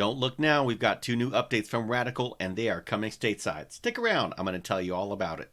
Don't look now, we've got 2 new updates from Radical and they are coming stateside. Stick around, I'm going to tell you all about it.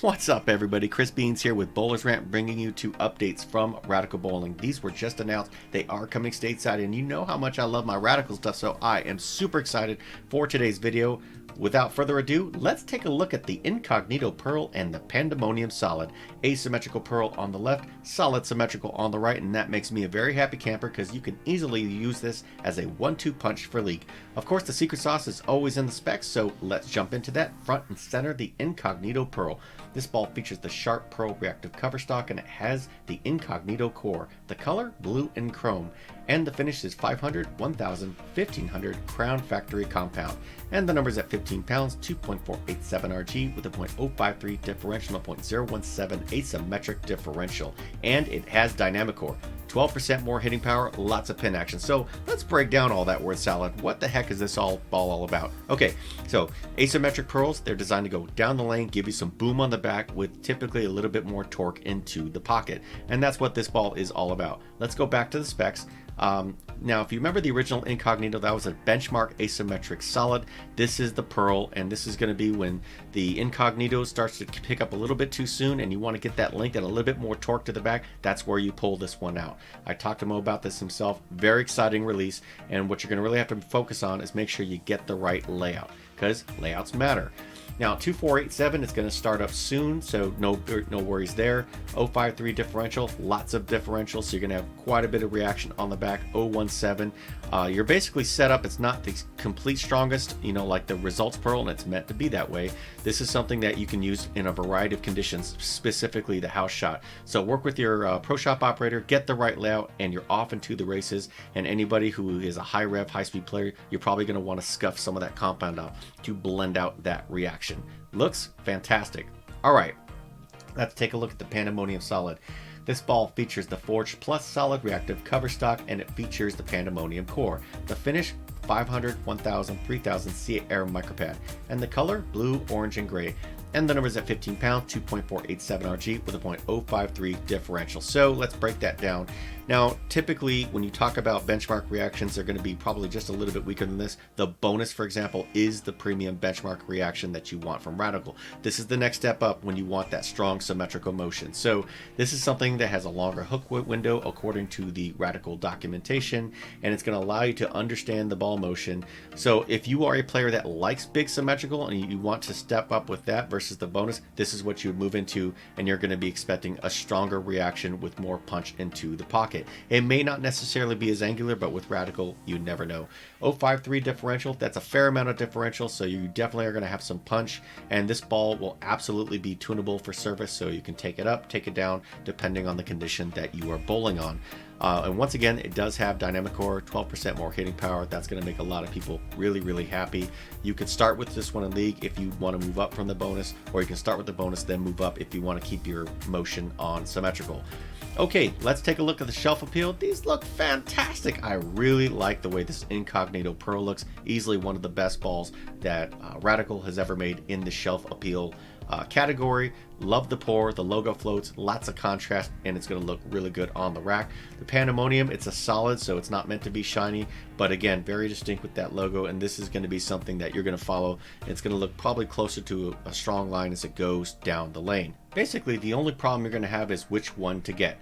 What's up everybody, Chris Beans here with Bowler's Rant, bringing you 2 updates from Radical Bowling. These were just announced, they are coming stateside, and you know how much I love my Radical stuff, so I am super excited for today's video. Without further ado, let's take a look at the Incognito Pearl and the Pandemonium Solid. Asymmetrical Pearl on the left, solid symmetrical on the right, and that makes me a very happy camper because you can easily use this as a 1-2 punch for league. Of course, the secret sauce is always in the specs, so let's jump into that. Front and center, the Incognito Pearl. This ball features the sharp pearl reactive cover stock and it has the Incognito core. The color, blue and chrome. And the finish is 500, 1000, 1500 Crown Factory compound. And the number's at 15 pounds, 2.487 RG with a .053 differential, 0.017 asymmetric differential. And it has dynamic core. 12% more hitting power, lots of pin action. So let's break down all that word salad. What the heck is this ball all about? Okay, so asymmetric pearls, they're designed to go down the lane, give you some boom on the back with typically a little bit more torque into the pocket. And that's what this ball is all about. Let's go back to the specs. Now, if you remember the original Incognito, that was a benchmark asymmetric solid. This is the Pearl, and this is going to be when the Incognito starts to pick up a little bit too soon and you want to get that length and a little bit more torque to the back. That's where you pull this one out. I talked to Mo about this himself. Very exciting release, and what you're going to really have to focus on is make sure you get the right layout, because layouts matter. Now 2487 is going to start up soon, so no worries there. 053 differential, lots of differential, so you're going to have quite a bit of reaction on the back. 017, you're basically set up. It's not the complete strongest, you know, like the Results Pearl, and it's meant to be that way. This is something that you can use in a variety of conditions, specifically the house shot. So work with your Pro Shop operator, get the right layout, and you're off into the races. And anybody who is a high rev, high speed player, you're probably going to want to scuff some of that compound out to blend out that reaction. Looks fantastic. All right, let's take a look at the Pandemonium Solid. This ball features the Forged Plus solid reactive cover stock, and it features the Pandemonium core. The finish, 500, 1000, 3000 C Air micropad, and the color, blue, orange, and gray. And the number's at 15 pounds, 2.487 RG with a .053 differential. So let's break that down. Now, typically when you talk about benchmark reactions, they're going to be probably just a little bit weaker than this. The bonus, for example, is the premium benchmark reaction that you want from Radical. This is the next step up when you want that strong symmetrical motion. So this is something that has a longer hook window according to the Radical documentation, and it's going to allow you to understand the ball motion. So if you are a player that likes big symmetrical and you want to step up with that versus the bonus, this is what you would move into, and you're going to be expecting a stronger reaction with more punch into the pocket. It may not necessarily be as angular, but with Radical, you never know. 053 differential, that's a fair amount of differential, so you definitely are going to have some punch, and this ball will absolutely be tunable for service, so you can take it up, take it down, depending on the condition that you are bowling on. And once again, it does have dynamic core, 12% more hitting power. That's going to make a lot of people really, really happy. You could start with this one in league if you want to move up from the bonus, or you can start with the bonus, then move up if you want to keep your motion on symmetrical. Okay, let's take a look at the shelf appeal. These look fantastic. I really like the way this Incognito Pearl looks. Easily one of the best balls that Radical has ever made in the shelf appeal category. Love the pour, the logo floats, lots of contrast, and it's going to look really good on the rack. The Pandemonium, it's a solid, so it's not meant to be shiny, but again, very distinct with that logo, and this is going to be something that you're going to follow. It's going to look probably closer to a strong line as it goes down the lane. Basically, the only problem you're going to have is which one to get.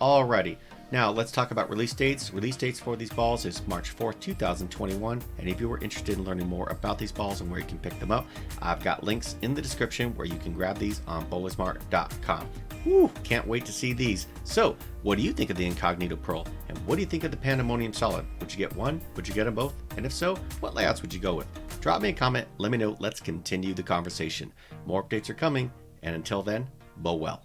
Alrighty. Now let's talk about release dates. Release dates for these balls is March 4th, 2021. And if you were interested in learning more about these balls and where you can pick them up, I've got links in the description where you can grab these on bowlersmart.com. Woo, can't wait to see these. So what do you think of the Incognito Pearl? And what do you think of the Pandemonium Solid? Would you get one? Would you get them both? And if so, what layouts would you go with? Drop me a comment, let me know, let's continue the conversation. More updates are coming, and until then, bow well.